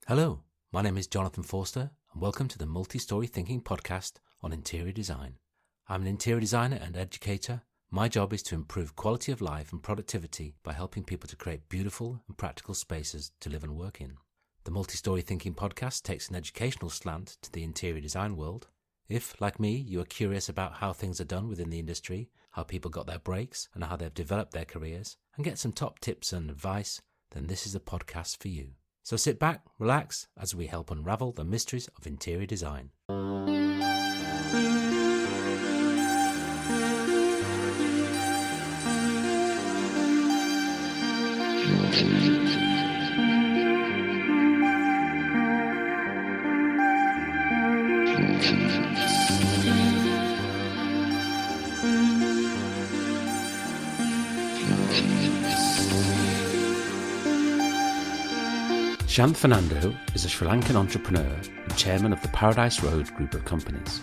Hello, my name is Jonathan Forster and welcome to the Multi-Story Thinking podcast on interior design. I'm an interior designer and educator. My job is to improve quality of life and productivity by helping people to create beautiful and practical spaces to live and work in. The Multi-Story Thinking podcast takes an educational slant to the interior design world. If, like me, you are curious about how things are done within the industry, how people got their breaks and how they've developed their careers, and get some top tips and advice, then this is the podcast for you. So sit back, relax, as we help unravel the mysteries of interior design. Shanth Fernando is a Sri Lankan entrepreneur and chairman of the Paradise Road group of companies,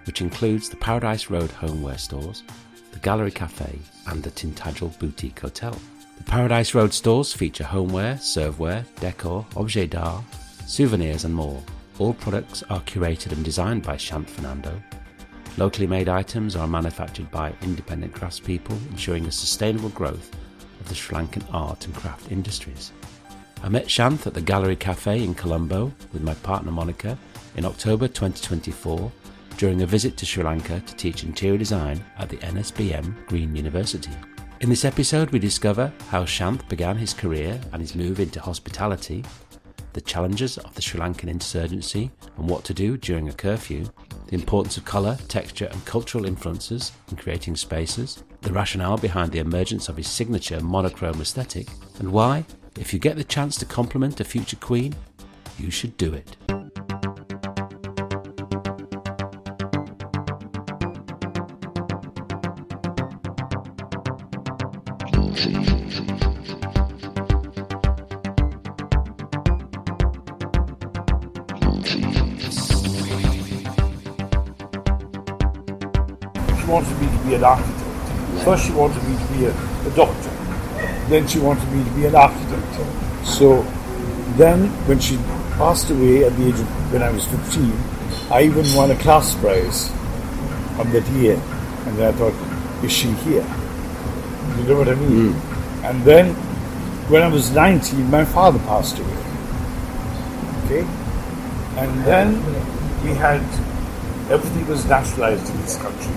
which includes the Paradise Road homeware stores, the Gallery Café and the TIntagel boutique hotel. The Paradise Road stores feature homeware, serveware, décor, objets d'art, souvenirs and more. All products are curated and designed by Shanth Fernando. Locally made items are manufactured by independent craftspeople, ensuring the sustainable growth of the Sri Lankan art and craft industries. I met Shanth at the Gallery Café in Colombo with my partner Monica in October 2024 during a visit to Sri Lanka to teach interior design at the NSBM Green University. In this episode we discover how Shanth began his career and his move into hospitality, the challenges of the Sri Lankan insurgency and what to do during a curfew, the importance of colour, texture and cultural influences in creating spaces, the rationale behind the emergence of his signature monochrome aesthetic, and why, if you get the chance to compliment a future queen, you should do it. She wanted me to be an architect. First she wanted me to be a doctor. Then she wanted me to be an architect. So then when she passed away at the age of, when I was 15, I even won a class prize on that year. And then I thought, is she here? You know what I mean? And then when I was 19, my father passed away. Okay? And then we had, everything was nationalized in this country.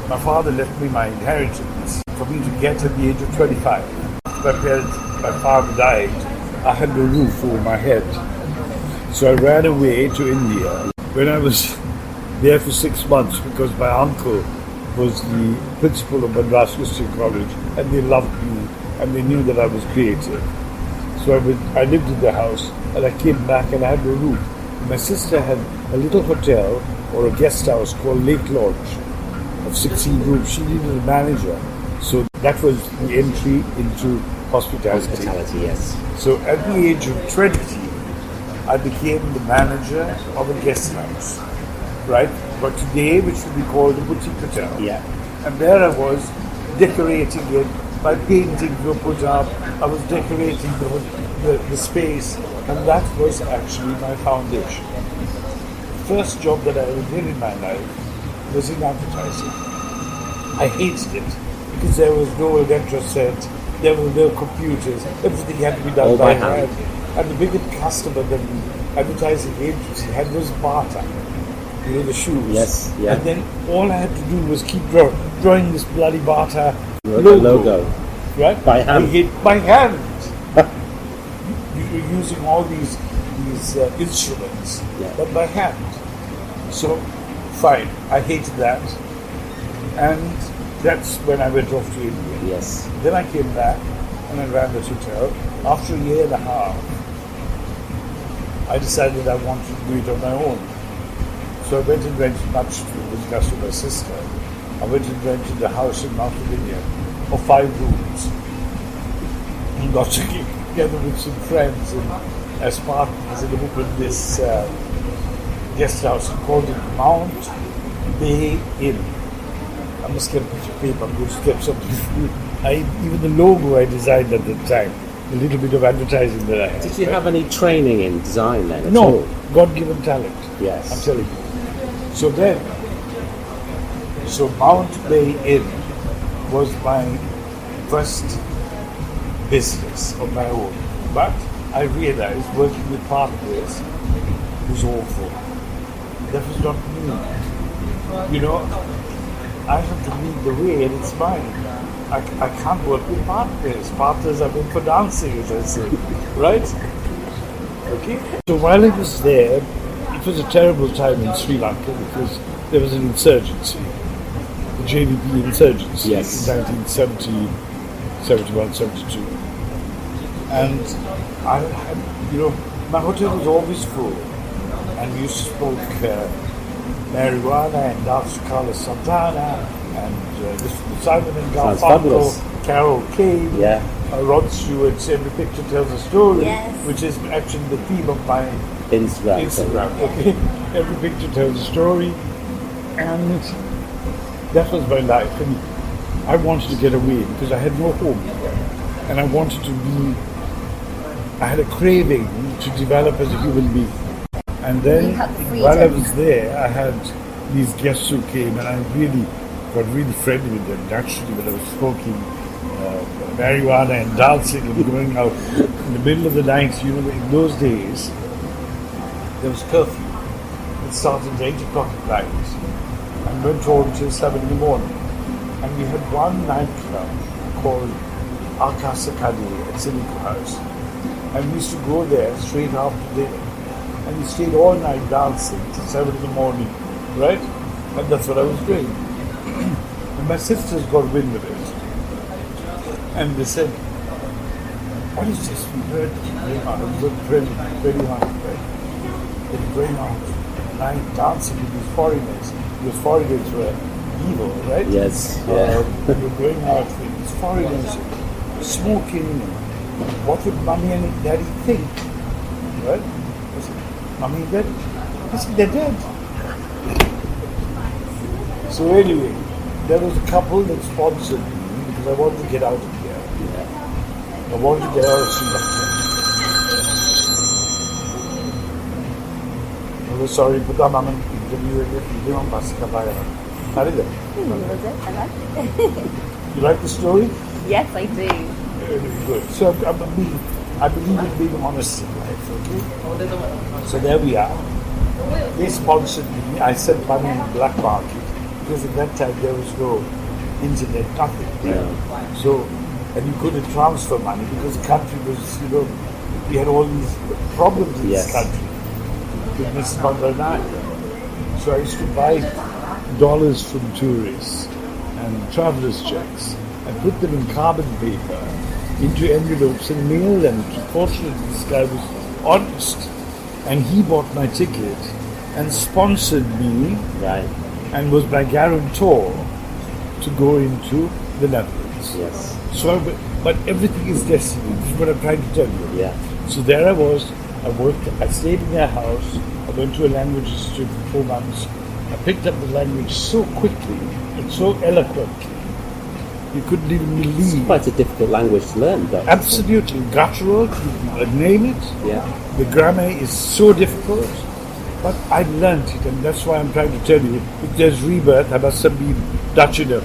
My father left me my inheritance for me to get at the age of 25. My father died, I had no roof over my head. So I ran away to India. When I was there for 6 months, because my uncle was the principal of Madras Christian College, and they loved me, and they knew that I was creative. So I lived in the house, and I came back and I had no roof. My sister had a little hotel, or a guest house called Lake Lodge, of 16 rooms. She needed a manager. So that was the entry into hospitality. Hospitality, yes. So at the age of 20, I became the manager of a guest house, right? But today, which would be called a boutique hotel. Yeah. And there I was decorating it. My paintings were put up. I was decorating the space, and that was actually my foundation. The first job that I ever did in my life was in advertising. I hated it because there was no electro set, there were no computers, everything had to be done by hand. And the biggest customer that the advertising agency had was Bata, you know, the shoes. Yes, yeah. And then all I had to do was keep drawing this bloody Bata logo. Right? By hand. By hand. You were using all these instruments, but by hand. So, fine, I hated that. And that's when I went off to India. Yes. Then I came back and I ran this hotel. After a year and a half, I decided I wanted to do it on my own. So I went and rented, much to discuss with my sister, I went and rented a house in Mount Lavinia of 5 rooms. And got together with some friends and as partners and opened this guest house and called it Mount Bay Inn. must get a piece of paper, I'm going to get something. Even the logo I designed at the time the little bit of advertising that I had. Did you have any training in design then? At No, all? God-given talent. Yes. I'm telling you. So Mount Bay Inn was my first business of my own. But I realized working with partners was awful. That was not me. You know, I have to lead the way and it's mine. I can't work with partners. Partners are meant for dancing, as I say. Right? Okay? So while I was there, it was a terrible time in Sri Lanka because there was an insurgency. The JVP insurgency in 1970, 71, 72. And I had, my hotel was always full. And we used to smoke marijuana and dance Carla Santana and Simon and Garfunkel, Carol Kane, Rod Stewart's Every Picture Tells a Story, which is actually the theme of my Instagram. Okay, Every Picture Tells a Story, and that was my life. And I wanted to get away because I had no home, and I wanted to be. I had a craving to develop as a human being. And then, while I was there, I had these guests who came, and I got really friendly with them. Naturally, when I was smoking marijuana and dancing and going out in the middle of the night, in those days, there was curfew. It started at 8 o'clock at night and went on till 7 in the morning. And we had one nightclub called Akasakadi at Silico House. And we used to go there straight after dinner. And we stayed all night dancing till 7 in the morning, right? And that's what I was doing. And my sisters got wind of it. And they said, what is this? We heard it going on. It was very, very hard, right? They were going on night dancing with these foreigners. Because foreigners were evil, right? Yes. They were going out with these foreigners, smoking. What would mommy and daddy think? Right? Mommy and daddy? I said, they're dead. So anyway, there was a couple that sponsored me because I wanted to get out of here. I wanted to get out of Sri Lanka. I was sorry, but I'm an interview with you on Basikabaya. How did it? I liked it. You like the story? Yes, I do. Very good. So I believe in being honest in life, okay? So there we are. They sponsored me. I sent money in the black market because at that time there was no internet, nothing. So, and you couldn't transfer money because the country was, we had all these problems in this country. With smuggle and I. So I used to buy dollars from tourists and travelers' checks and put them in carbon paper into envelopes and mail them. Fortunately, this guy was honest, and he bought my ticket and sponsored me, and was my guarantor to go into the Netherlands. Yes. So, but everything is destiny. This is what I'm trying to tell you. Yeah. So there I was. I worked. I stayed in their house. I went to a language institute for 4 months. I picked up the language so quickly and so eloquently. You couldn't even believe. It's quite a difficult language to learn, though. Absolutely. Guttural, name it. Yeah. The grammar is so difficult, but I learned it, and that's why I'm trying to tell you, if there's rebirth, I must have been Dutch in a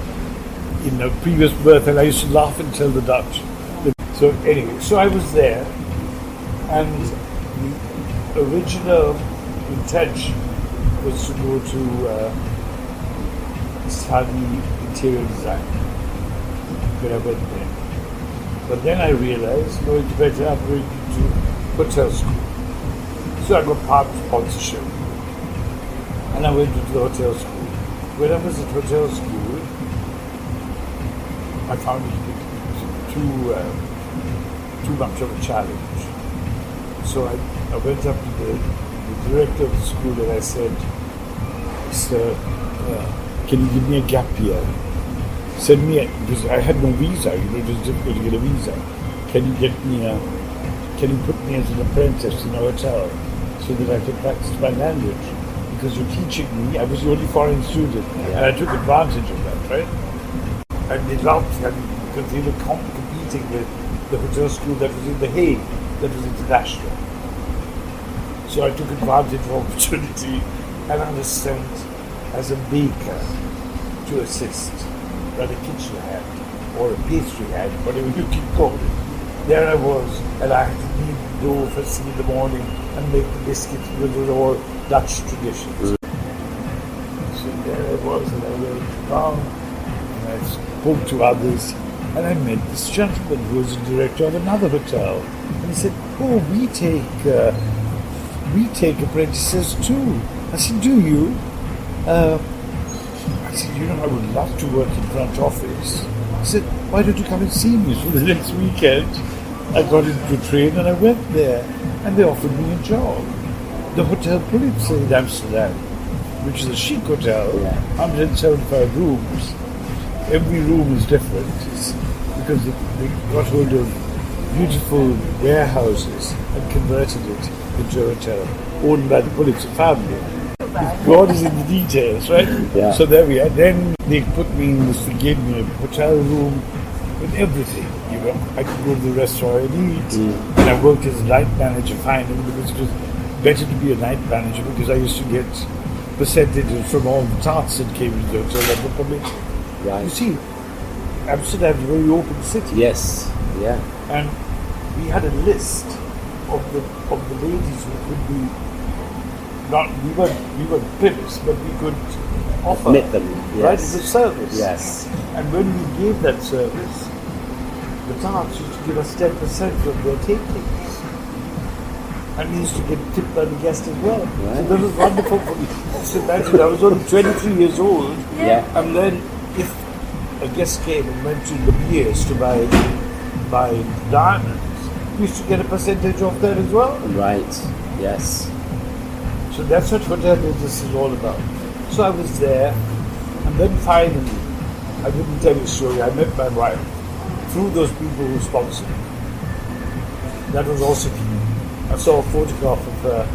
previous birth, and I used to laugh and tell the Dutch. So anyway, so I was there, and the original intention was to go to study interior design. When I went there. But then I realized, it's better I'm going to hotel school. So I got part sponsorship. And I went to the hotel school. When I was at hotel school, I found it too much of a challenge. So I went up to the director of the school and I said, Sir, can you give me a gap year? Send me because I had no visa, it was difficult to get a visa. Can you put me as an apprentice in a hotel so that I could practice my language? Because you're teaching me, I was the only foreign student, and I took advantage of that, right? And they loved me because they were competing with the hotel school that was in The Hague, that was international. So I took advantage of opportunity, and I was sent as a baker to assist at a kitchen hand or a pastry hand, whatever you can call it. There I was, and I had to knead the dough first thing in the morning and make the biscuits, which was all Dutch traditions. So there I was, and I went around, and I spoke to others, and I met this gentleman who was the director of another hotel. And he said, "Oh, we take apprentices too." I said, "Do you?" I said, "You know, I would love to work in front office." He said, "Why don't you come and see me for the next weekend?" I got into a train and I went there, and they offered me a job. The Hotel Pulitzer in Amsterdam, which is a chic hotel, 175 rooms. Every room is different. It's because they got hold of beautiful warehouses and converted it into a hotel owned by the Pulitzer family. God is in the details, right? Yeah. So there we are. Then they put me in this, they gave me a hotel room with everything. You know, I could go to the restaurant and eat. And I worked as a night manager finally, because it was better to be a night manager, because I used to get percentages from all the tarts that came into the hotel and the committee. Right. You see, Amsterdam is a very open city. Yes. Yeah. And we had a list of the ladies who could be not, we weren't famous, but we could offer. Admit them. Yes. Right, it's a service. Yes. And when we gave that service, the tarts used to give us 10% of their takings. And we used to get tipped by the guest as well. Right. So that was wonderful for me. Just imagine, I was only 23 years old. Yeah. And then if a guest came and went to the Beers to buy diamonds, we used to get a percentage off that as well. Right. Yes. So that's what hotel business is all about. So I was there, and then finally, I didn't tell you the story, I met my wife through those people who sponsored me. That was also key. I saw a photograph of her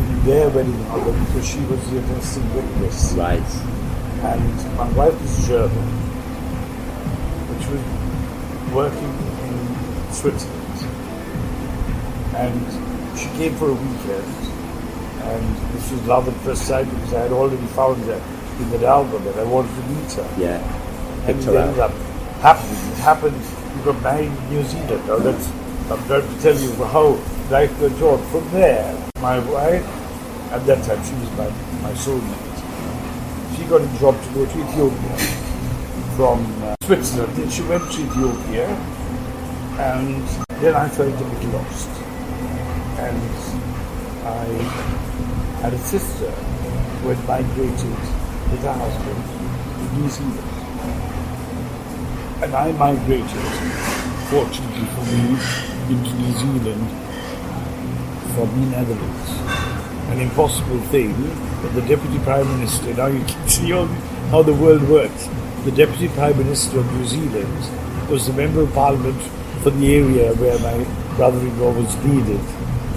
in their wedding album, because she was the attesting witness. Right. And my wife was German, which was working in Switzerland. And she came for a weekend, and this was love at first sight, because I had already found her in that album and I wanted to meet her. Yeah. And it ended up happening. It happened, we got married in New Zealand. Now I'm trying to tell you how life went on. From there, my wife, at that time she was my soulmate, she got a job to go to Ethiopia from Switzerland. Then she went to Ethiopia, and then I felt a bit lost. And I had a sister who had migrated with her husband to New Zealand. And I migrated, fortunately for me, into New Zealand from the Netherlands. An impossible thing, but the Deputy Prime Minister, now you can see how the world works. The Deputy Prime Minister of New Zealand was the Member of Parliament for the area where my brother-in-law was needed,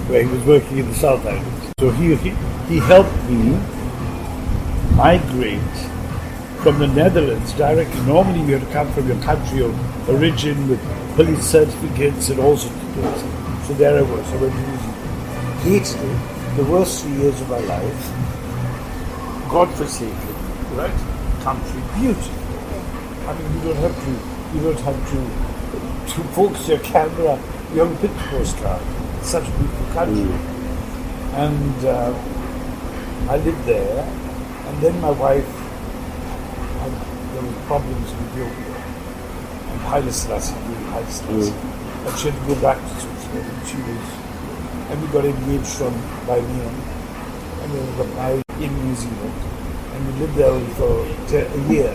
where he was working in the South Island. So he helped me migrate from the Netherlands directly. Normally you had to come from your country of origin with police certificates and all sorts of things. So there I was. I went to New Zealand. Hated it. The worst 3 years of my life. God-forsaken, right? Country, beautiful. I mean, you don't have to focus your camera. You have a picture postcard. It's such a beautiful country. And I lived there, and then my wife, there were problems with Ethiopia, and Haile Selassie, and she had to go back to Switzerland, and we got engaged by name, and then we got married in New Zealand, and we lived there for a year,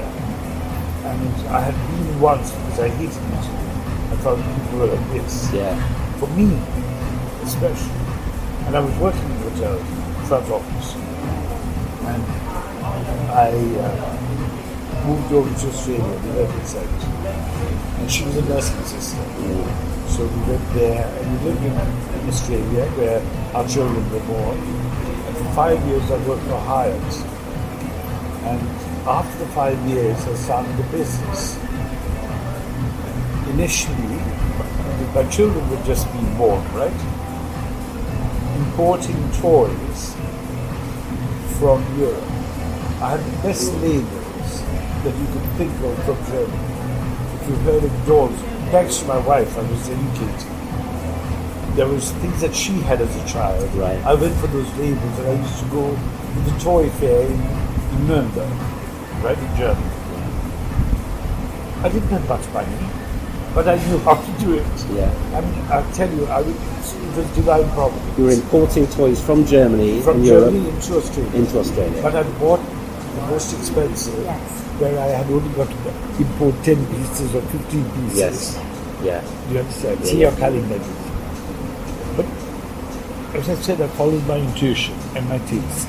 and I had been once because I hated New Zealand. I thought people were like this. Yeah. For me, especially. And I was working in the hotel front office, and I moved over to Australia, the United States, and she was a nursing assistant. So we went there, and we lived in Australia, where our children were born. And for 5 years, I worked for Hyatt. And after the 5 years, I started a business. Initially, my children were just being born, right? Importing toys from Europe. I had the best labels that you could think of from Germany. If you've heard of dolls, thanks to my wife, I was educated. There was things that she had as a child. Right. I went for those labels, and I used to go to the toy fair in Nuremberg, right, in Germany. I didn't have much money, but I knew how to do it. Yeah. I mean, I'll tell you, it was divine providence. You were importing toys from Germany From and Germany Europe into Australia. into Australia. But I bought the most expensive, Yes. where I had only got to import 10 pieces or 15 pieces. Yes. Yeah. You understand? Yeah, See yeah. your calendar. But as I said, I followed my intuition and my taste.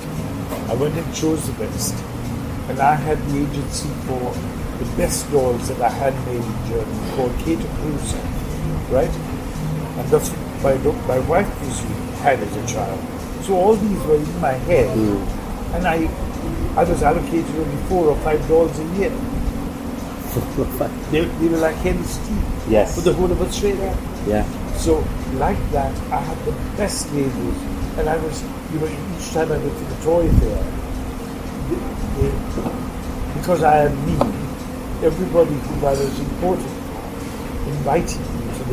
I went and chose the best. And I had the agency for the best dolls that I had made in Germany called Cater Cruiser, right? And that's what my wife had as a child. So all these were in my head. And I was allocated only $4 or $5 a year. They were like hen's teeth Yes. for the whole of Australia. Yeah. So like that, I had the best labels, and I was, each time I went to the toy fair, because I had me, everybody who I was importing invited me to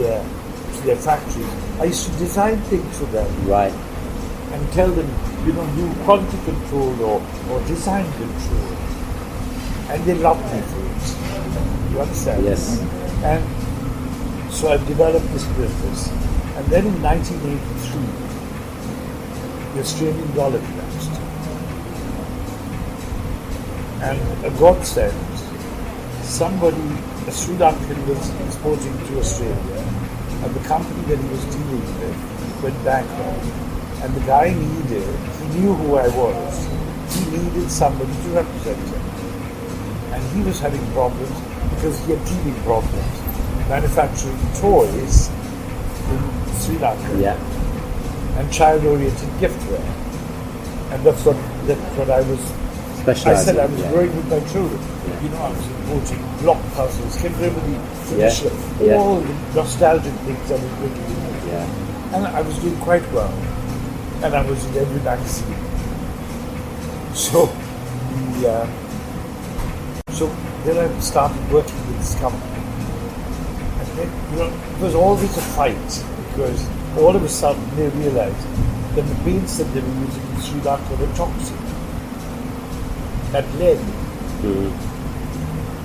their factories. I used to design things for them Right. and tell them, do quality control or design control. And they loved me for it. You understand? Yes. And so I developed this business. And then in 1983, the Australian dollar collapsed. And a godsend, a Sri Lankan was exporting to Australia, and the company that he was dealing with went bankrupt. And the guy he knew who I was. He needed somebody to represent him. And he was having problems because he had teething problems manufacturing toys in Sri Lanka Yeah. and child-oriented giftware. And that's what I was. I said I was growing with my children. Yeah. I was importing block puzzles, can you remember the traditional, Yeah. all the nostalgic things I was bringing in. Yeah. And I was doing quite well. And I was in every magazine. So then I started working with this company. And then, it was always a fight because all of a sudden they realized that the paints that they were using in Sri Lanka were toxic. That lead.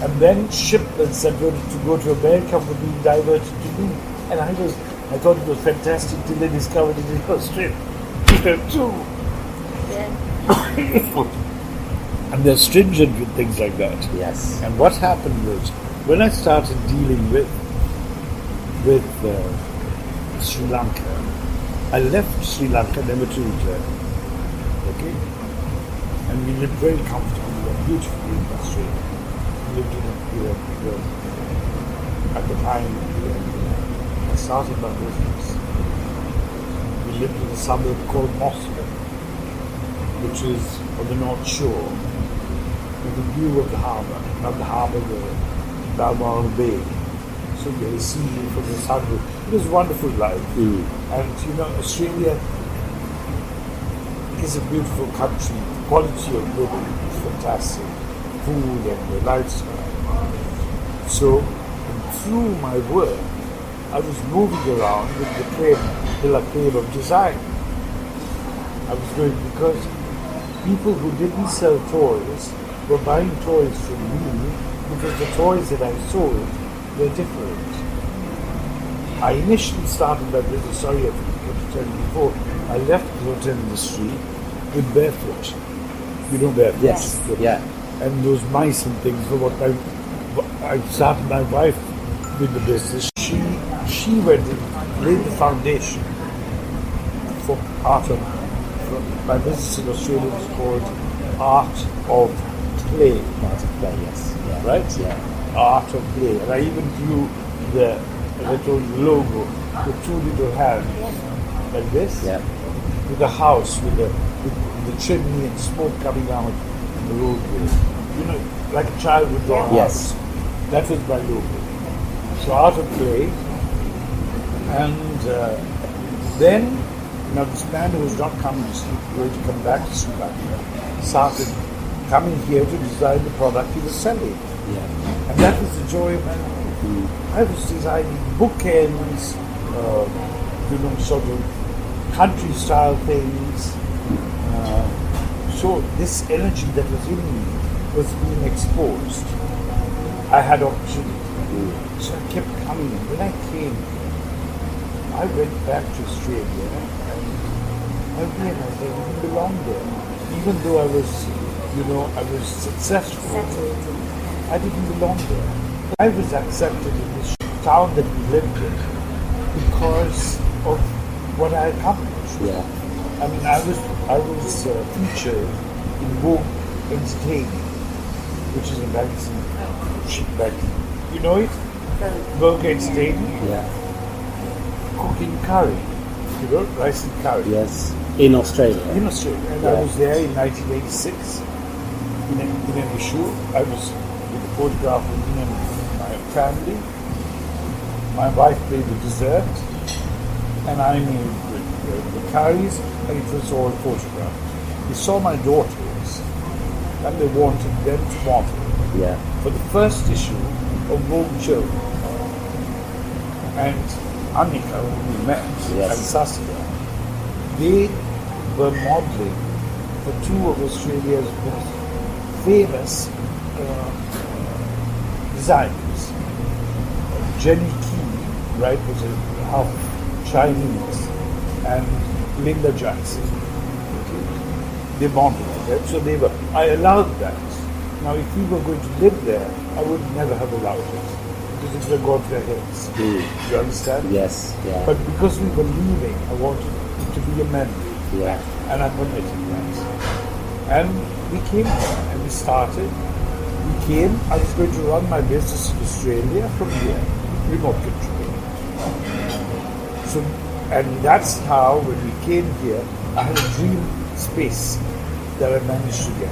And then shipments that were to go to America were being diverted to me. And I thought it was fantastic till they discovered it in Australia too. Yeah. And they're stringent with things like that. Yes. And what happened was, when I started dealing with Sri Lanka, I left Sri Lanka never to return. Okay? And we lived very comfortably and beautifully in Australia. We lived in at the time I started my business. We lived in a suburb called Moscow, which is on the North Shore, with a view of the harbour, not the harbour, the Balmoral Bay. So you can see from the sunroof. It was a wonderful life. And Australia is a beautiful country. The quality of living is fantastic. Food and the lifestyle. So through my work, I was moving around with the claim of design. I was going because people who didn't sell toys were buying toys from me because the toys that I sold were different. I initially started my business, sorry I forgot to tell you before, I left the hotel industry with barefoot. Barefoot? Yes. Yeah. And those mice and things were what I started my wife with the business. She went and laid the foundation for art of. My business in Australia was called Art of Play. Art of Play, yes. Yeah. Right? Yeah. Art of Play. And I even drew the little logo, the two little hands, like this, with a house, with the chimney and smoke coming out on the roadway. Like a child would draw a house. That was my logo. So Art of Play, And then, now this man who was not coming to going to come back to Sri Lanka, started coming here to design the product he was selling. Yeah. And that was the joy of my life. I was designing bookends, sort of country-style things. So this energy that was in me was being exposed. I had opportunity. So I kept coming. When I came, I went back to Australia and I realized I didn't belong there. Even though I was successful, I didn't belong there. I was accepted in this town that we lived in because of what I accomplished. Yeah. I mean, I was featured in Vogue Entertainment, which is a magazine, chic magazine. You know it? Vogue Entertainment. Yeah. Cooking curry, rice and curry. Yes. In Australia. In Australia, and I was there in 1986 in an issue. I was with a photograph of me and my family. My wife made the dessert, and I made the curries, and it was all photographed. They saw my daughters, and they wanted them to model for the first issue of Vogue Children. And Annika, who we met, and Saskia, they were modeling for two of Australia's most famous designers. Jenny Key, right, was a half Chinese, and Linda Jackson. They modeled for them, so I allowed that. Now, if we were going to live there, I would never have allowed it, because it would have gone to their heads. You understand? Yes. Yeah. But because we were leaving, I wanted it to be a memory. Yeah. And I permitted that. And we came here, and we started. We came, I was going to run my business in Australia from here, remote control. So, and that's how, when we came here, I had a dream space that I managed to get,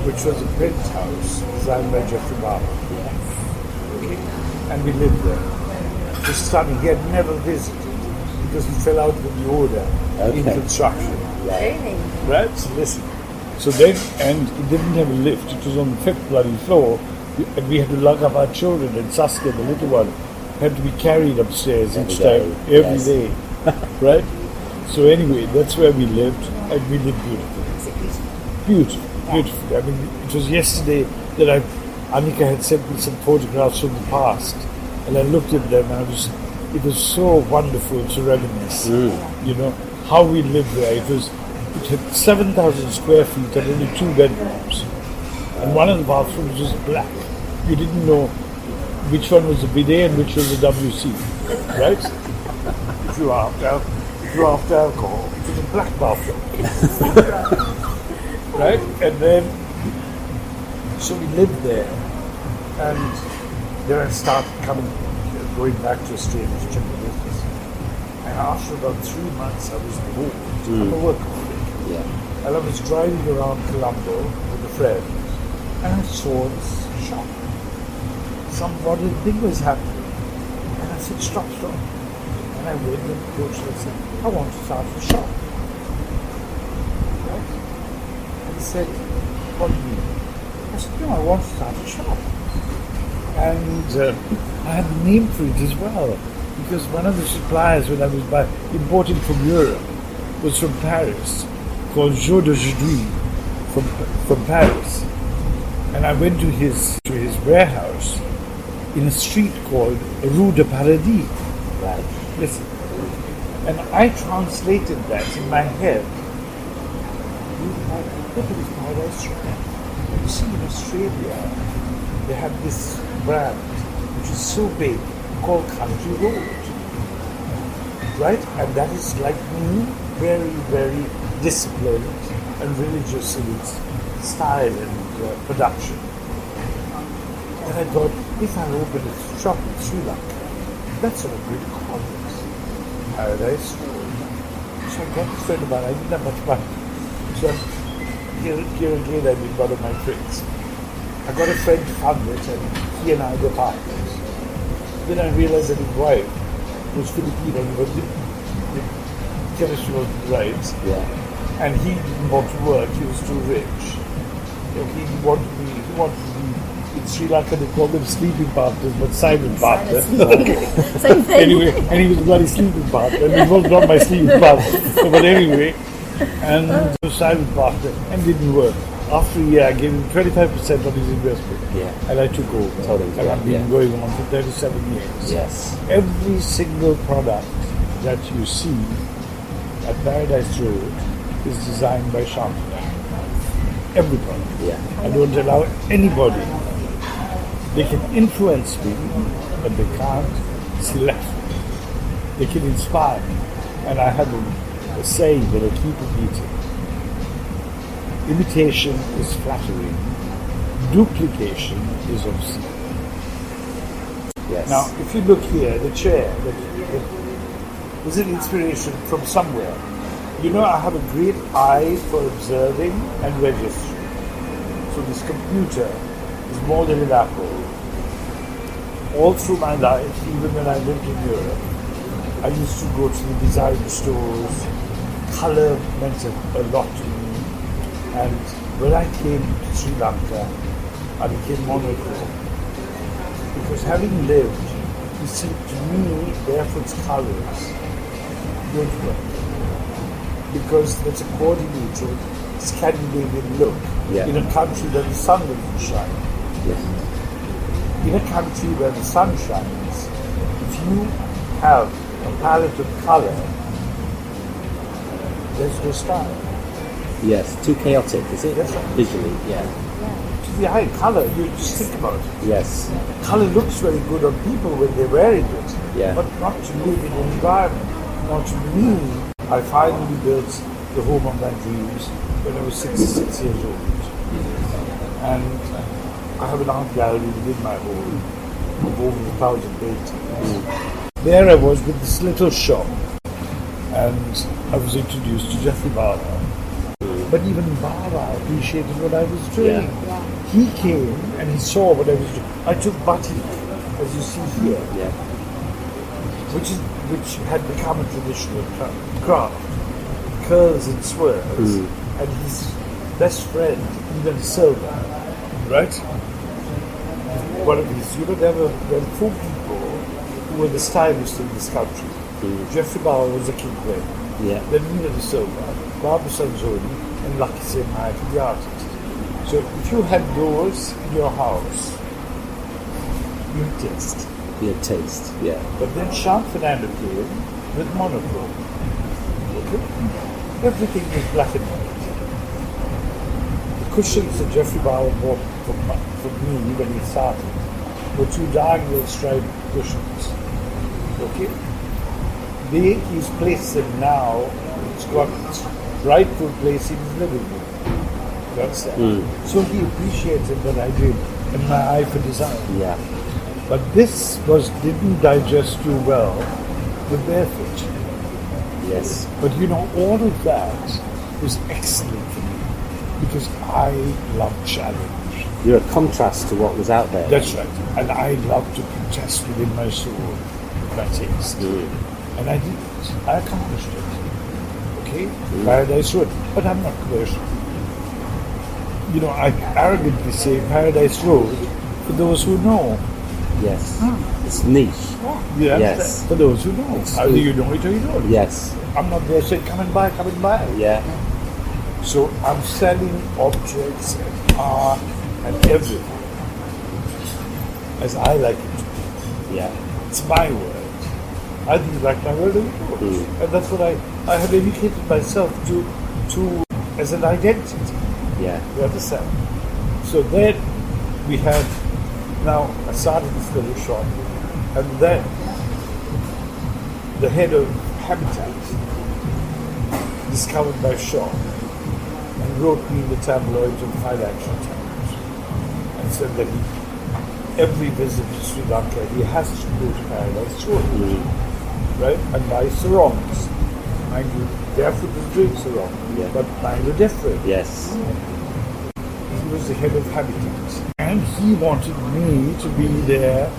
which was a penthouse designed by Jeffrey Barber. Okay. And we lived there. His son, he had never visited because he fell out with the order in construction. Right? So listen. So then, and it didn't have a lift, it was on the 5th bloody floor, and we had to lug up our children, and Saskia, the little one, had to be carried upstairs each time, every day. Right? So anyway, that's where we lived, and we lived beautifully. Beautiful. I mean, it was yesterday that Annika had sent me some photographs from the past, and I looked at them, and it was so wonderful to reminisce. How we lived there. It had 7,000 square feet and only 2 bedrooms, and one of the bathrooms was black. You didn't know which one was the bidet and which was the WC, right? If you were after alcohol, it was a black bathroom. Right? And then, so we lived there, and then I started going back to Australia to check the business. And after about 3 months, I was bored. I'm a workaholic. Yeah. And I was driving around Colombo with a friend, and I saw this shop. Some modern thing was happening. And I said, stop. And I went and approached her and said, I want to start a shop. Right? And he said, what do you mean? I said, no, I want to start a shop. And I had the name for it as well, because one of the suppliers when I was importing from Europe was from Paris, called Jour d'Aujourd'hui from Paris. And I went to his warehouse in a street called Rue de Paradis. Right. Listen. And I translated that in my head. Look at this paradise. You see, in Australia, they have this brand, which is so big, called Country Road. Right? And that is like me, very, very disciplined and religious in its style and production. And I thought, if I open a shop in Sri Lanka, that's what I'm going to call it. Paradise Road. So I got a friend of mine, I didn't have much money. So here again I did one of my tricks. I got a friend to fund it, and he and I were partners. Then I realized that his wife was Filipino, but the chemistry wasn't right. Yeah. And he didn't want to work, he was too rich. Okay, he wanted to be, in Sri Lanka they call them sleeping partners, but silent partner. Same thing. Anyway, and he was a bloody sleeping partner, and he was not my sleeping partner. But anyway, and he was silent partner, and didn't work. After a year, I gave him 25% of his investment, and I took over. Totally, and I've been going on for 37 years. Yes. Every single product that you see at Paradise Road is designed by Shanth Fernando. Every product. Yeah. I don't allow anybody. They can influence me, but they can't select me. They can inspire me. And I have a saying that I keep repeating. Imitation is flattering. Duplication is obscene. Yes. Now, if you look here, the chair, that was an inspiration from somewhere. You know, I have a great eye for observing and registering. So this computer is more than an apple. All through my life, even when I lived in Europe, I used to go to the design stores. Color meant a lot to me. And when I came to Sri Lanka, I became monochrome. Because having lived, you see, to me, barefoot's colors don't work. Because it's a coordinated Scandinavian look in a country where the sun doesn't shine. Yes. In a country where the sun shines, if you have a palette of color, there's no style. Yes. Too chaotic, is it? Yes, sir. Visually, yeah. To the eye, color, you just think about it. Yes. Color looks very good on people when they're wearing it, Yeah. but not to live in an environment. Now to me, I finally built the home of my dreams when I was 66 years old. And I have an art gallery within my home of over 1,000 paintings. There I was with this little shop, and I was introduced to Jeffrey Barra. But even Barra appreciated what I was doing. Yeah. He came and he saw what I was doing. I took batik, as you see here, Yeah. which had become a traditional craft, curls and swirls, and his best friend, even silver, right? One of these, there were four people who were the stylists in this country. Jeffrey Bauer was the kingpin, Yeah. then Nina de Silva, Barbara Sanzoni, and Lucky Semai, the artist. So if you had those in your house, you taste. Your taste. Yeah. But then Shanth Fernando came with monochrome. Okay? Everything was black and white. The cushions that Jeffrey Bauer bought for me when he started were two diagonal striped cushions. Okay? He's placed them now, it's got its rightful place in his living room. You understand? So he appreciated what I did and my eye for design. Yeah. But this didn't digest too well with barefoot. Yes. But all of that was excellent for me because I love challenge. You're a contrast to what was out there. That's right. And I love to contest within my soul with my taste. And I did it. I accomplished it. Okay? Paradise Road. But I'm not commercial. I arrogantly say Paradise Road for those who know. Yes. It's niche. Yeah, Yes. for those who know. Either you know it or you don't. Yes. I'm not there saying, come and buy. Yeah. So I'm selling objects and art and everything as I like it. Yeah. It's my word. I think like my word and yours. And that's what I have educated myself to as an identity. Yeah. You understand? So then we had, now I started this little shop, and then the head of Habitat discovered my shop and wrote me in the tabloids and Financial Times and said that every visit to Sri Lanka he has to go to Paradise Road, right? And buy sarongs. Mind you, barefoot was doing sarong, but mine were different. Yes. He was the head of Habitat, and he wanted me to be their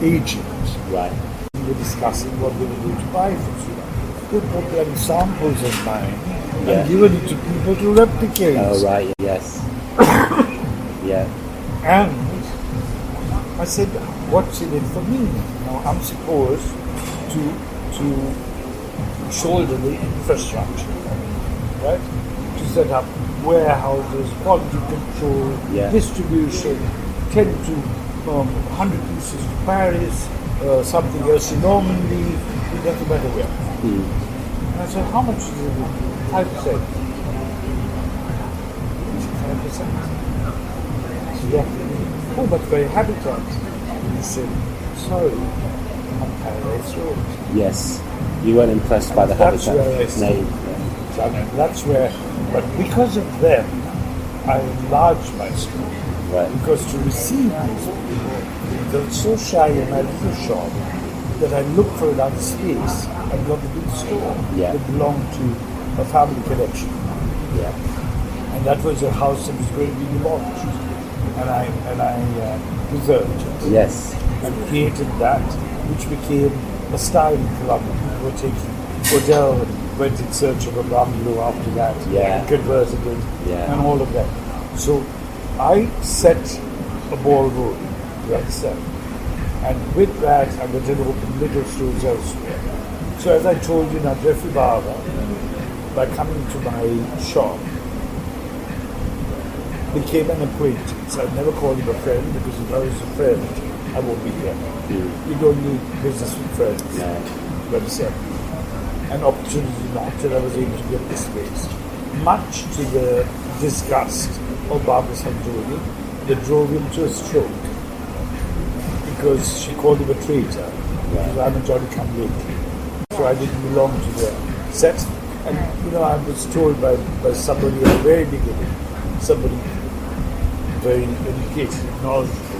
agent. Right. He were discussing what they were going to buy from Sri Lanka. They put them samples of mine and given it to people to replicate. Oh, right, yes. Yeah. And I said, what's in it for me? Now, I'm supposed to shoulder the infrastructure, right? To set up warehouses, quality control, distribution, 10 to 100 pieces to Paris, something else in Normandy, it doesn't matter where. And I said, how much is it? 5%. 5%. Oh, but for your habitat. He said, sorry, on Paradise Road. Yes. You weren't impressed by the That's habitat where I stayed. name. So, I mean, that's where, but because of them, I enlarged my school. Right. Because to receive these people, they were so shy in my little shop that I looked for another space and got the big store that belonged to a family connection. Yeah. And that was a house that was going to be demolished. And I preserved it. Yes. And created that, which became a style in Colombo. People were taking hotel and went in search of a bungalow after that. Yeah. And converted it. Yeah. And all of that. So I set a ball rolling, you understand? And with that, I went and opened little stores elsewhere. So as I told you now, Jeffrey Barber, by coming to my shop, became an acquaintance. I never called him a friend because if I was a friend, I won't be here. You don't need business with friends. You understand? An opportunity knocked and I was able to get this space. Much to the disgust of Barbara Santori, that drove him to a stroke. Because she called him a traitor. Because I'm a Johnny come lately. So I didn't belong to the set. And I was told by somebody at the very beginning, somebody very educated and knowledgeable,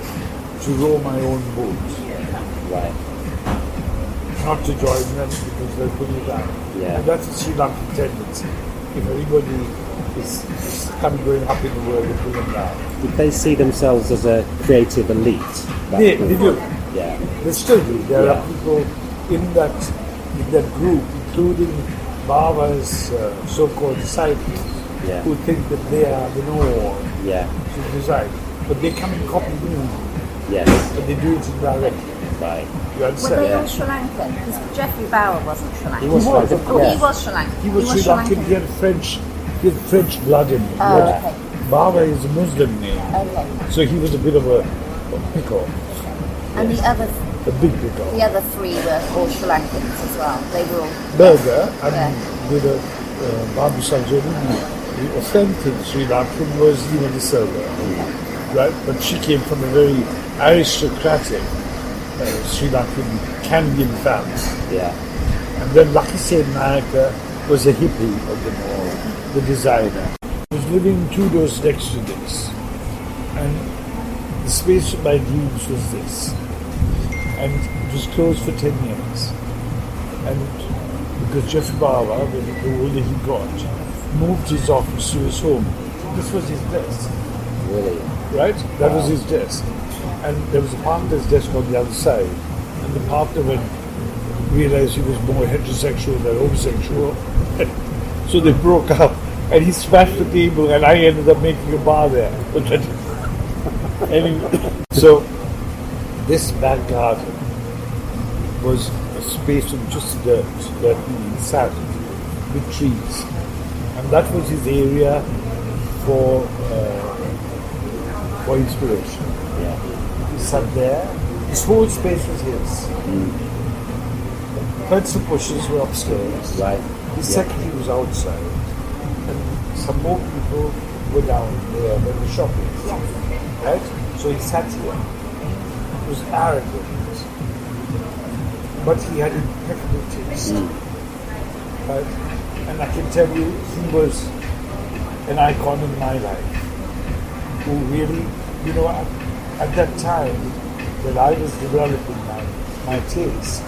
to row my own boat. Right. Not to join them because they'll pull you down. Yeah. And that's a Sri Lankan tendency. If everybody is going up in the world, they pull them down. Did they see themselves as a creative elite? They do. Yeah. They still do. There are people in that group, including Baba's so-called disciples, who think that they are the know-all to design. But they come and copy me. Yes. But they do it indirectly. Right. You understand? Were they all Sri Lankan? Because Jeffrey Bauer wasn't Sri Lankan. He was Sri Lankan. Oh, he was Sri Lankan. He was Sri Lankan. He had French blood in him. Oh, okay. Baba is a Muslim name. Okay. So he was a bit of a pickle. And the other A big pickle. The other three were all Sri Lankans as well. They were all... Burger, and with a Babu Sanjani, the authentic Sri Lankan was the serveware. Right? But she came from a very aristocratic Sri Lankan Candian family. Yeah. And then Lucky Sen Nayaka was a hippie of them all, the designer. He was living 2 doors next to this. And the space of my dreams was this. And it was closed for 10 years. And because Jeffrey Bauer, the older he got, moved his office to his home. This was his desk. Really? Right? That was his desk. And there was a partner's desk on the other side. And the partner realized he was more heterosexual than homosexual. So they broke up. And he smashed the table and I ended up making a bar there. Anyway, so this back garden was a space of just dirt that he sat with trees. And that was his area for inspiration. Yeah. He sat there. This whole space was his. Birds and bushes were upstairs. Right. His secretary was outside. And some more people were down there where the shop is. Right? So he sat here. He was arrogant. But he had impeccable taste. Right? And I can tell you, he was an icon in my life. Who really, at that time, when I was developing my taste,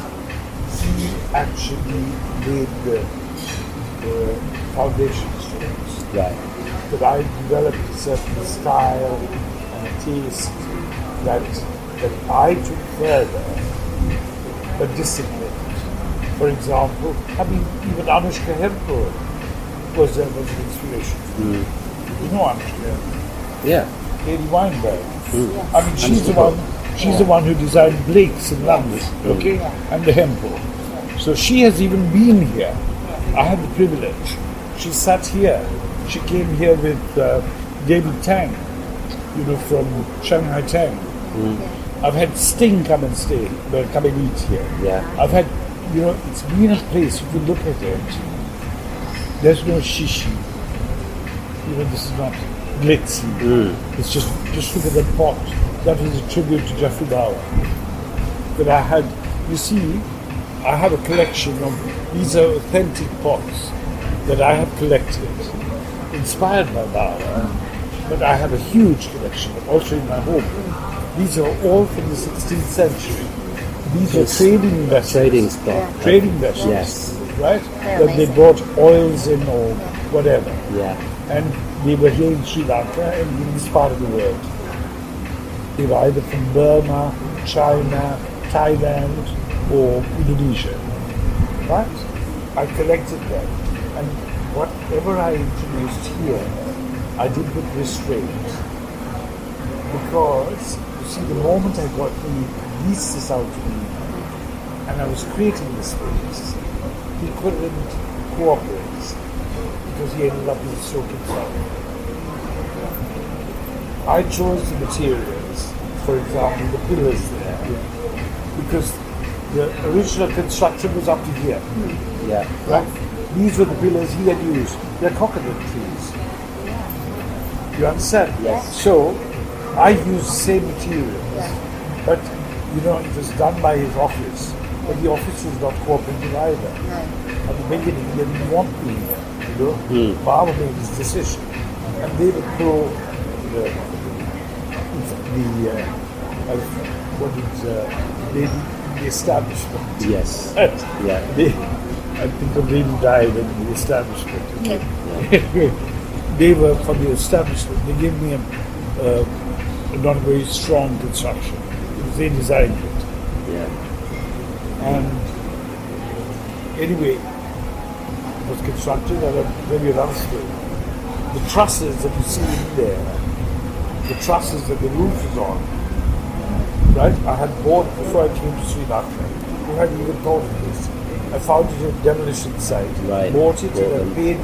he actually laid the foundation stones. Right. That I developed a certain style and a taste that I took further but disciplined. For example, I mean, even Anushka Hempel was an inspiration. You know Anushka Hempel? Yeah. Lady Weinberg. I mean, she's the one who designed Blake's in London, okay, and the Hempel. So she has even been here. I had the privilege. She sat here. She came here with David Tang, you know, from Shanghai Tang. I've had Sting come and come and eat here. Yeah. I've had, you know, it's been a place, if you look at it, there's no shishi. You know, this is not glitzy. It's just look at the pot. That was a tribute to Jeffrey Bauer. That I had, you see, I have a collection of, these are authentic pots that I have collected, inspired by Bauer, but I have a huge collection also in my home. These are all from the 16th century. These are trading vessels. Trading stock. Trading vessels. Yes. Right? They're That they amazing. brought oils in or whatever. Yeah. And they were here in Sri Lanka and in this part of the world. They were either from Burma, China, Thailand, or Indonesia. Right? I collected them. And whatever I introduced here, I did with restraint. Because, you see, the moment I got the leased this out to me, and I was creating this space, he couldn't cooperate because he ended up in the stroke himself. I chose the materials, for example, the pillars there, because the original construction was up to here. Yeah. Right? These were the pillars he had used. They're coconut trees. You understand? Yes. So, I used the same materials, but you know, it was done by his office, but the office was not cooperating either. At the beginning, they didn't want me here, you know. Baba made his decision, and they would throw the establishment. Yes. Yeah. I think the lady died in the establishment. They were from the establishment. They gave me a not a very strong construction because they designed it. Yeah. And anyway, it was constructed at a very rough scale. The trusses that you see in there, the trusses that the roof is on, right? I had bought before I came to Sri Lanka. Who had even thought of this? I found it at a demolition site, Right. bought it, and I paid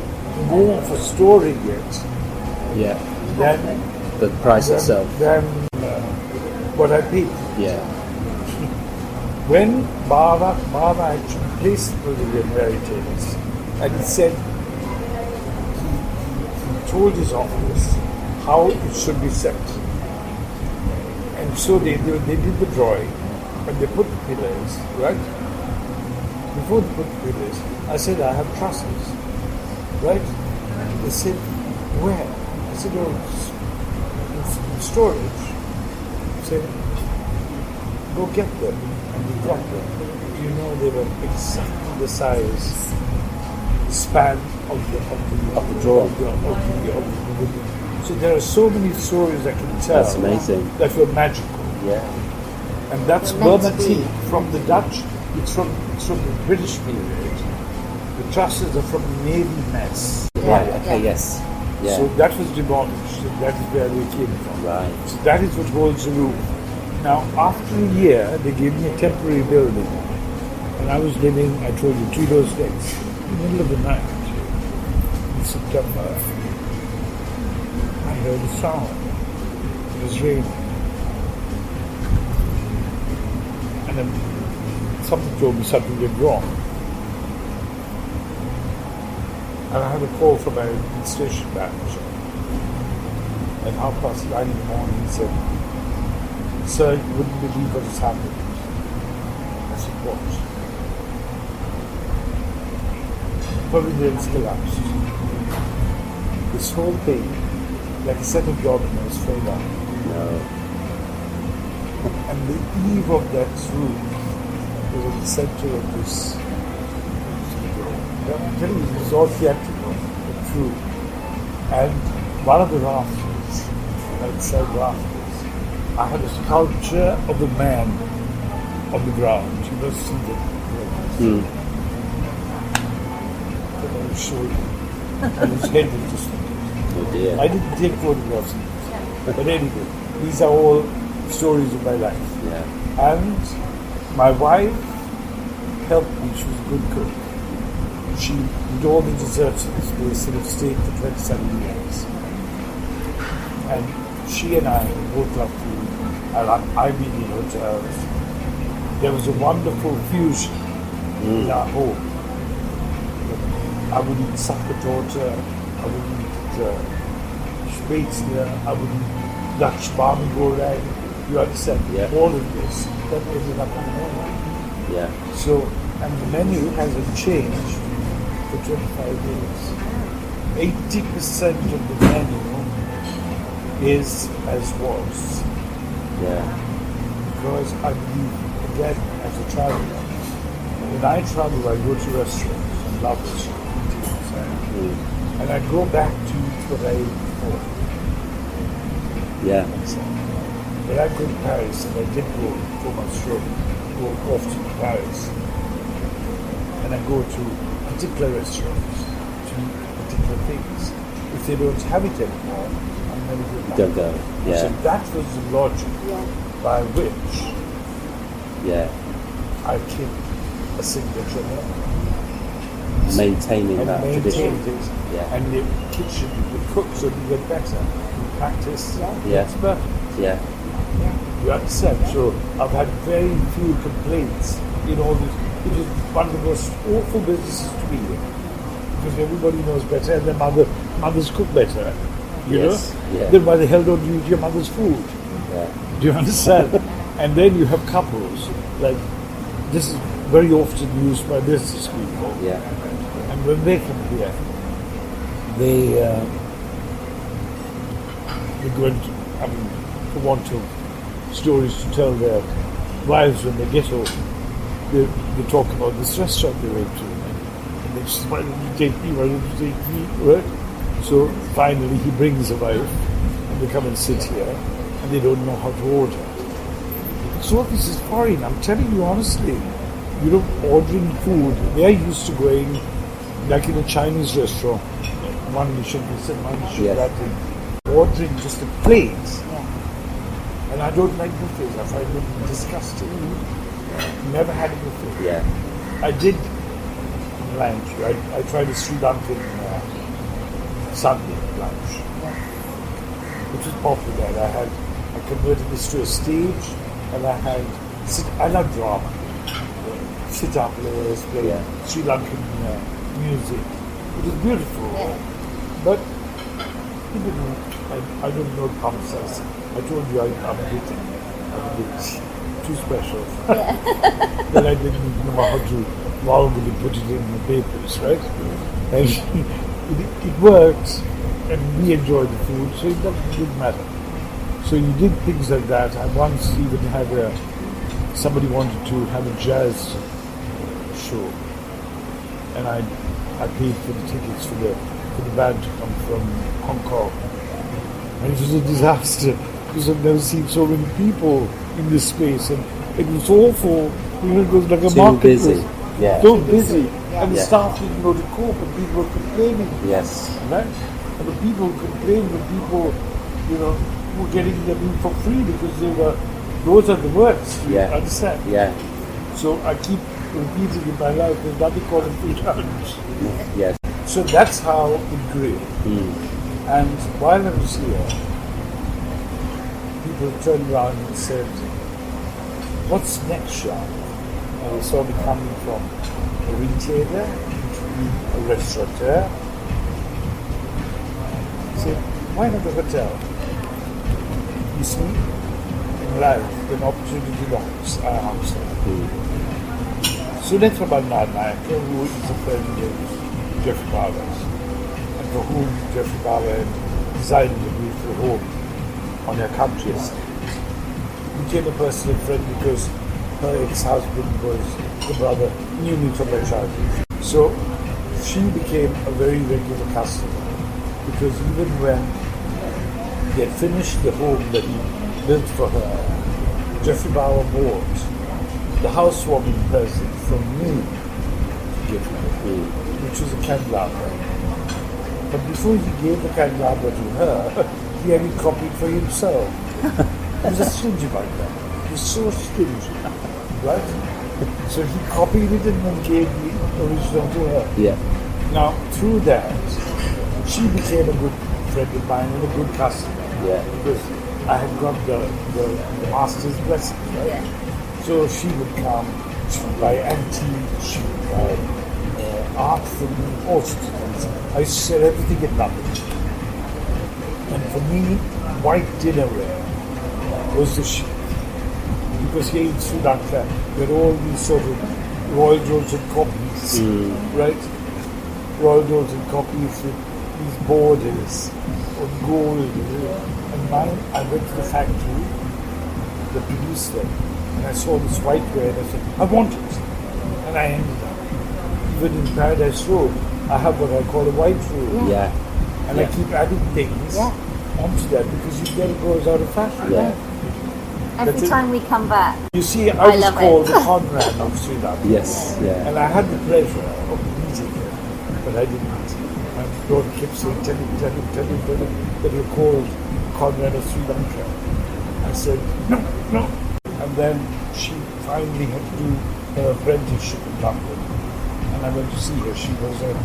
more for storing it Yeah. than The price itself. what I paid. Yeah. When Baba actually placed the pavilion where it is, and he said he told his office how it should be set. And so they did the drawing, and they put the pillars, right? Before they put the pillars, I said, I have trusses, right? They said, where? I said, oh, it's in storage. I said, go get them. And we got them. You know, they were exactly the size, span of the drawer. So there are so many stories I can tell. That's amazing. That were magical. Yeah. And that's They're meant Burma to be. teak from the Dutch. It's from the British period. The trusses are from the Navy mess. Right. Okay. Yes. Yeah. So that was demolished, and that is where they came from. Right. So that is what holds the roof. Now, after a year, they gave me a temporary building. And I was living, I told you, 3 doors next, in the middle of the night, in September. I heard a sound. It was raining. And then something told me something went wrong. And I had a call from my station manager. At 9:30 in the morning, he said, "Sir, you wouldn't believe what has happened." I said, "What?" Pavilions collapsed. This whole thing, like a set of dominoes, fell down. No. And the eave of that roof was at the center of this. I'm telling you, it was all theatrical, but true. And one of the rafters, outside rafters, I had a sculpture of the man on the ground. He must see them. Mm. But I will show you. And his head was just like Oh dear. I didn't take photographs of this. But anyway, these are all stories of my life. Yeah. And my wife helped me. She was a good cook. She did all the desserts in this place and have stayed for 27 years. And she and I both love food. I've been in hotels. There was a wonderful fusion in our home. I would eat Sappatorta, I would eat Spätzle, I would eat Dutch barmy goreng. You understand? Yeah. All of this that ended up on the menu. Yeah. So, and the menu hasn't changed for 25 years. 80% of the menu is as was. Yeah. Because I believe, again, as a traveler, when I travel, I go to restaurants and love restaurants. And I go back to what I ate before. Yeah. When I go to Paris, and I did go for my show, go often to Paris, and I go to particular restaurants, to particular things. If they don't have it anymore, I'm never going back. Don't go. Yeah. So that was the logic by which I kept a signature menu. Maintaining And that tradition. maintained it. Yeah. And the kitchen, the cooks would get better. Practice. Yeah. It's perfect. Yeah. You understand? So I've had very few complaints in all this. It is one of the most awful businesses to be in. Because everybody knows better and their mothers cook better. You Yes. know? Yeah. Then why the hell don't you eat your mother's food? Yeah. Do you understand? And then you have couples, like, this is very often used by business people. Yeah. And when they come here, they go into, for want of stories to tell their wives when they get home, they talk about this restaurant they went to. And they say, why don't you take me, why don't you take me, right? So finally he brings a wife, and they come and sit here, and they don't know how to order. So this is foreign, I'm telling you honestly. You know, ordering food, they're used to going, like in a Chinese restaurant, one should be said, one should Yes. that thing, ordering just a plate. And I don't like buffets, I find them disgusting. Never had a buffet. Yeah. I did lunch, I tried a Sri Lankan Sunday lunch, which was popular. I converted this to a stage, and I love drama. Sitar players play Sri Lankan music. It was beautiful, but he didn't. I don't know concepts. I told you I'm a bit too special. That I didn't know how to vulgarly put it in the papers, right? And it worked, and we enjoyed the food, so it didn't matter. So you did things like that. I once even had somebody wanted to have a jazz show, and I paid for the tickets for the band to come from Hong Kong, and it was a disaster because I've never seen so many people in this space, and it was awful. You know, it was like a marketplace. Busy. Yeah. So busy, and the Yeah. staff didn't know to cope, and people were complaining. Yes. Right? And the people complained when people, were getting them in for free because those are the words. You Yeah. understand? Yeah. So I keep repeating in my life, there's nothing called a free lunch. Yes. So that's how it grew. And while I was here, people turned around and said, what's next, Shanth? And they saw me coming from a retailer to a restaurateur. I said, why not a hotel? You see, in life, when opportunity knocks, I answer. Sunitra Bandarnaike, who is a friend of Jeffrey Barber's, and for whom Jeffrey Barber had designed a beautiful home on her country estate, became a personal friend because her ex-husband was the brother, knew me from my childhood. So she became a very regular customer because even when he had finished the home that he built for her, Jeffrey Bauer bought the housewarming present from me to give her, which was a candelabra. But before he gave the candelabra to her, he had it copied for himself. He was a stingy like that. He was so stingy, right? So he copied it and then gave the original to her. Yeah. Now, through that, she became a good friend of mine and a good customer. Yeah. Because I had got the master's blessing, right? Yeah. So she would come, she would buy antiques, she would buy art from me, all sorts of things. I used to sell everything at nothing. And for me, white dinnerware was the shit. Because here in Sri Lanka, there are all these sort of Royal Georgian copies, right? Royal Georgian copies with these borders of gold. And mine, I went to the factory that produced them, and I saw this whiteware, and I said, I want it. And I ended up. Even in Paradise Road, I have what I call a white room. Yeah. And I keep adding things onto that because you get it goes out of fashion. Yeah. Every That's it. time we come back, You see, I I was love called it. the Conrad of Sri Lanka. Yes. Yeah. And I had the pleasure of meeting him, but I didn't. My daughter kept saying, tell him that you're called Conrad of Sri Lanka. I said, no. And then she finally had to do her apprenticeship in London. And I went to see her. She was at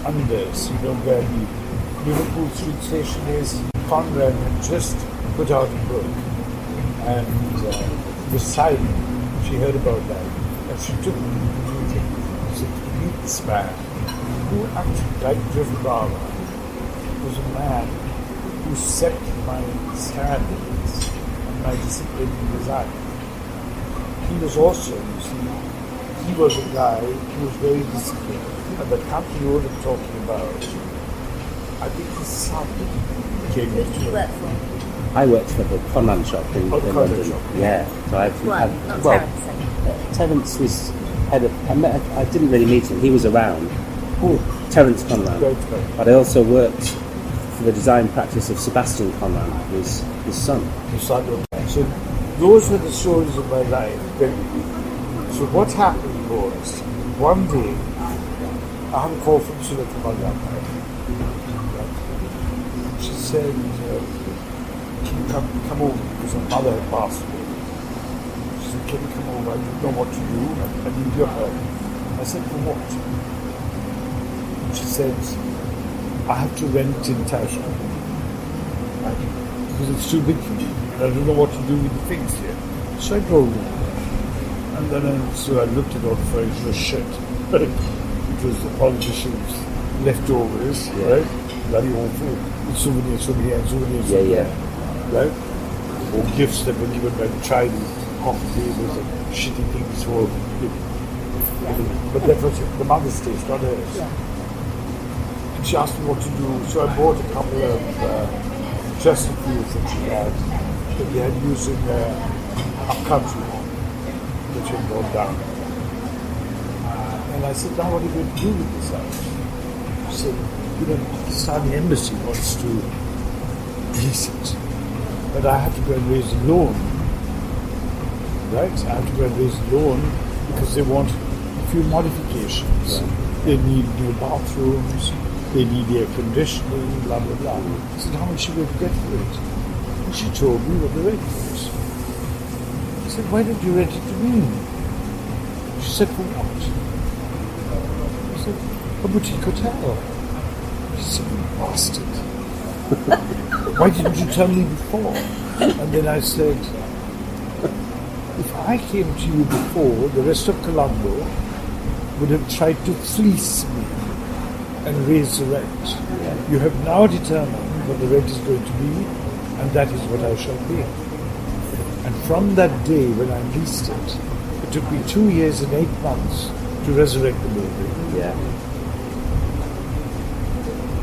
Unders, where the Liverpool Street Station is. Conrad had just put out a book. And was silent. She heard about that. And she took me to the meeting. She said, to meet this man, who actually, like Jeffrey Bauer, was a man who set my standards and my discipline in design. He was also, you see, he was a guy who was very disciplined. And the company we were talking about, I think his son came who did into you it. work for? I worked for the Conran shop in Oh, the Conran London. shop. Yeah. So Well, not Terence. Terence was head of. I didn't really meet him. He was around. Who? Terence Conran. Right. But I also worked for the design practice of Sebastian Conran, his son. So those were the stories of my life. So what happened was, one day, I had a call from Sri Lanka. She said, can you come over, because her mother had passed away. She said, can you come over? I don't know what to do. I need your help. I said, for what? And she said, I have to rent TIntagel. Because it's too big for me. And I don't know what to do with the things here. So I drove over. And then I looked at all the furniture, shit. It was the politicians' leftovers, right? Bloody awful. Souvenirs from here, souvenirs from there. Right? Or gifts that were given by the Chinese, coffee tables and shitty things for but that was the mother's taste, not hers. And she asked me what to do, so I bought a couple of Chesterfields that she had, that they had used in upcountry home, which had gone down. And I said, now what are you going to do with this house? She said, the Pakistani embassy wants to lease it. But I have to go and raise a loan. Right? I have to go and raise a loan because they want a few modifications. They need new bathrooms, they need air conditioning, blah, blah, blah. I said, how much are you going to get for it? And she told me what the rent was. I said, why don't you rent it to me? She said, for what? I said, a boutique hotel. She said, you bastard. Why didn't you tell me before? And then I said, if I came to you before, the rest of Colombo would have tried to fleece me and raise the rent. You have now determined what the rent is going to be, and that is what I shall pay. And from that day when I leased it, it took me 2 years and 8 months to resurrect the building. Yeah.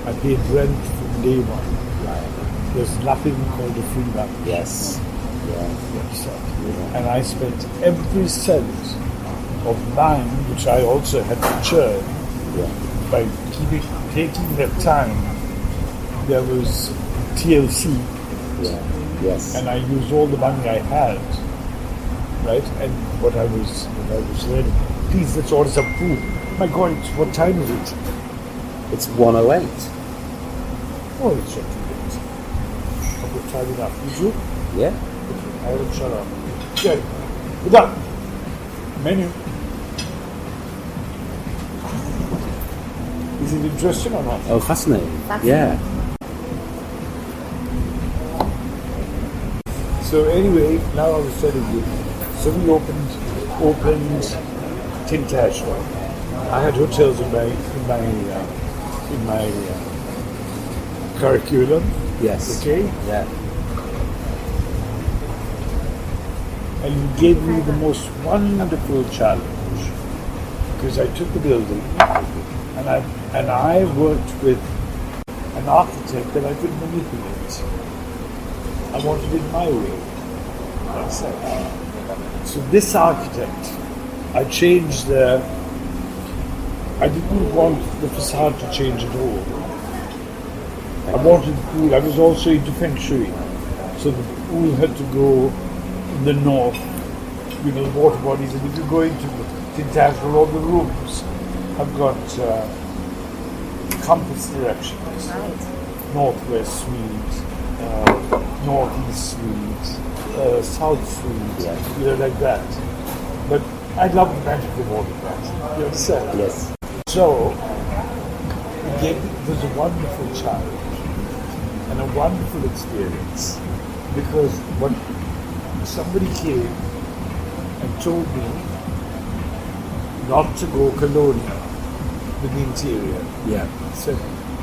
I paid rent from day one. There's nothing called a free lunch. Yes. Yeah. And I spent every cent of mine, which I also had to churn, by taking that time. There was TLC, Yeah. Yes. and I used all the money I had right? And what I was learning. Please, let's order some food. My God, what time is it? It's 1:08. Oh, it's not too late. I've got time enough. You too? Yeah. I will shut up. Okay. Good luck. Menu. Is it interesting or not? Oh, fascinating. Fascinating. Yeah. So anyway, now I was telling you. So we opened TIntagel. I had hotels in my curriculum. Yes. Okay. Yeah. And he gave me the most wonderful challenge because I took the building and I worked with an architect that I could manipulate. I wanted it my way. That's it. So this architect, I changed I didn't want the facade to change at all. I wanted the pool. I was also into feng shui, so the pool had to go in the north, the water bodies, and if you go into the TIntagel, all the rooms have got compass directions. Right. Northwest suite, northeast suite, south suite, like that. But I love the magic of all of that. You understand? Yes. So, it was a wonderful challenge and a wonderful experience because when somebody came and told me not to go colonial with the interior. Yeah. Said,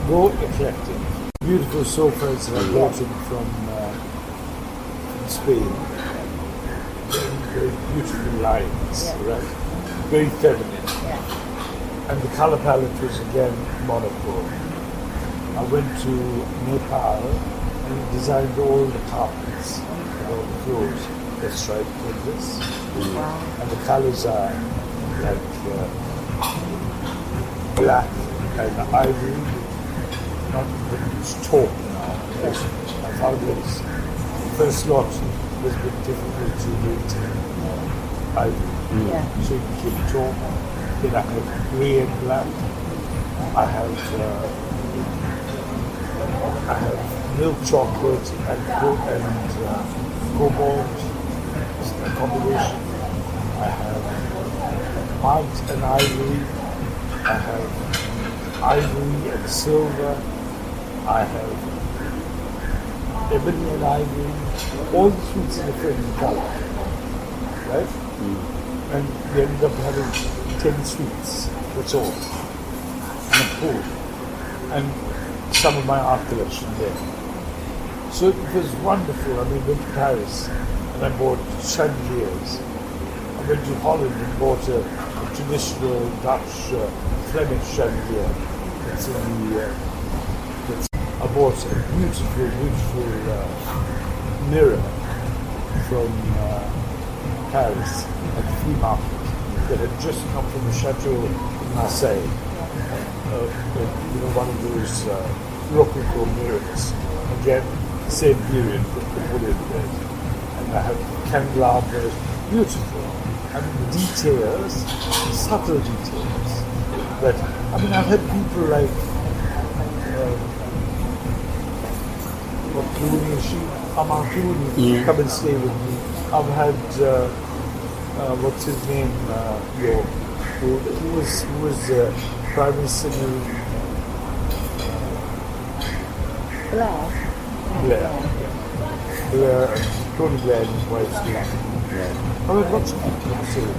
go eclectic. Beautiful sofas that I brought in from Spain. Very beautiful lines, right? Very feminine. And the color palette was again monochrome. I went to Nepal and designed all the carpets and all the clothes. That's right, like this. Wow. And the colors are like black and ivory, not it's taupe now. Yes. I found this first lot was a bit difficult to maintain ivory. Yeah. So it became taupe. Then I have grey and black. I have milk chocolate and cobalt combination. I have white and ivory. I have ivory and silver. I have ebony and ivory. All the suites in different color, right? And we ended up having 10 suites. That's all. And a pool. And some of my art collection there. So it was wonderful. I mean, I went to Paris and I bought chandeliers. I went to Holland and bought a traditional Dutch Flemish chandelier. It's in the. I bought a beautiful mirror from Paris at the flea market that had just come from the chateau in Marseille. One of those rococo mirrors. Again, same period, but Napoleon did. And I have candelabras, beautiful. And details, subtle details. But, I mean, I've had people like, Clooney come and stay with me. I've had, what's his name, who was Prime Minister Blair, and Tony Blair and his wife's name. I mean, lots of people have said it.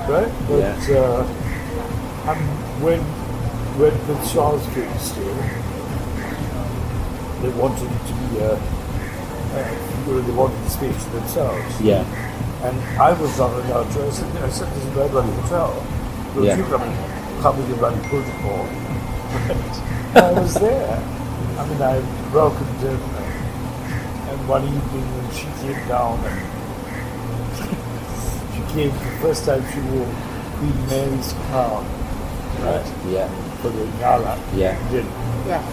Right? But when Prince Charles came to stay, they wanted it to be they wanted the space to themselves. Yeah. And I was not allowed to. I said, this is a very bloody hotel. Don't you come with your bloody protocol. I was there. I mean, I welcomed him. And one evening when she came down, and she came the first time she wore Queen Mary's crown, right? Yeah. For the gala. Yeah. Dinner. Yeah.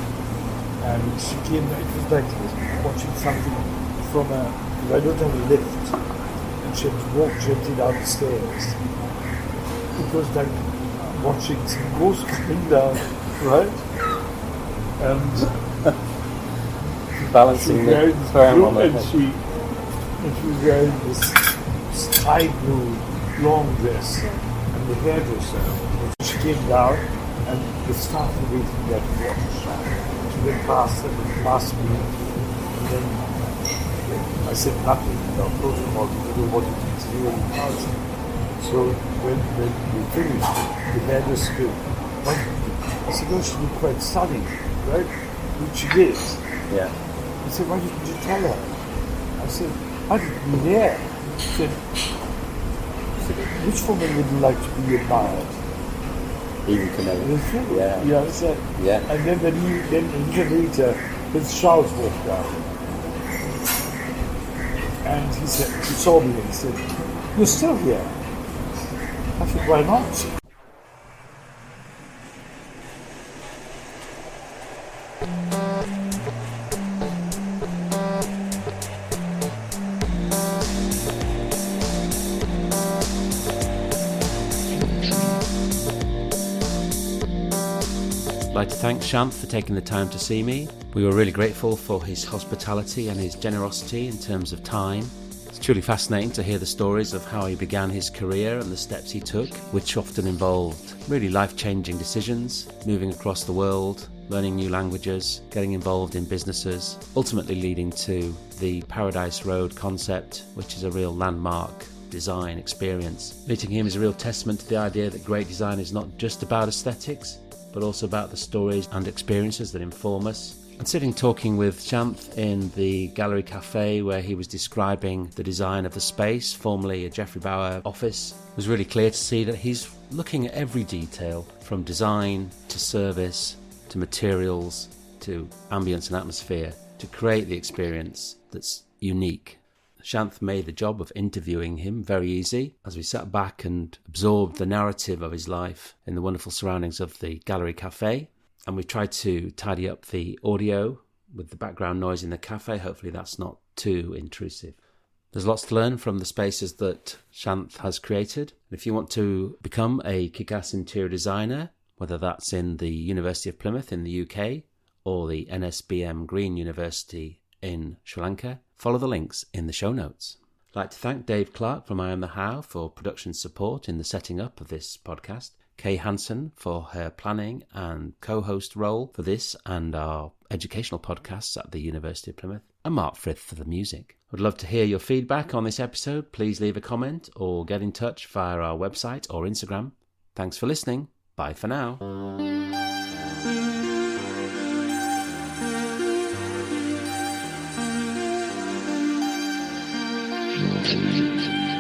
And she came, it was like watching something from I don't have a lift. And and she had to walk gently down the stairs. It was like watching some ghost coming down, right? And Balancing the thermometer. and she was wearing this sky blue long dress, and the hairdresser. She came down, and the staff were waiting there to watch. She went past me, and then I said nothing about protocol because I don't want to do any party. So when we finished, the hairdresser said, I said, "Oh, she looked quite stunning, right?" Which she did. Yeah. I said, "Why didn't you tell her?" I said, "I didn't be there." She said, "Which woman would you like to be admired?" Even Camilla. Yeah. Yeah, I said. Yeah. And then a little later, his Charles walked down. And he saw me and he said, "You're still here?" I said, "Why not?" I'd like to thank Shanth for taking the time to see me. We were really grateful for his hospitality and his generosity in terms of time. It's truly fascinating to hear the stories of how he began his career and the steps he took, which often involved really life-changing decisions, moving across the world, learning new languages, getting involved in businesses, ultimately leading to the Paradise Road concept, which is a real landmark design experience. Meeting him is a real testament to the idea that great design is not just about aesthetics, but also about the stories and experiences that inform us. And sitting talking with Shanth in the Gallery Café, where he was describing the design of the space, formerly a Geoffrey Bower office, was really clear to see that he's looking at every detail, from design to service to materials to ambience and atmosphere, to create the experience that's unique. Shanth made the job of interviewing him very easy as we sat back and absorbed the narrative of his life in the wonderful surroundings of the Gallery Café. And we tried to tidy up the audio with the background noise in the cafe. Hopefully that's not too intrusive. There's lots to learn from the spaces that Shanth has created. If you want to become a kick-ass interior designer, whether that's in the University of Plymouth in the UK or the NSBM Green University in Sri Lanka, follow the links in the show notes. I'd like to thank Dave Clark from I Am The How for production support in the setting up of this podcast, Kay Hansen for her planning and co-host role for this and our educational podcasts at the University of Plymouth, and Mark Frith for the music. I'd love to hear your feedback on this episode. Please leave a comment or get in touch via our website or Instagram. Thanks for listening. Bye for now. Thank you.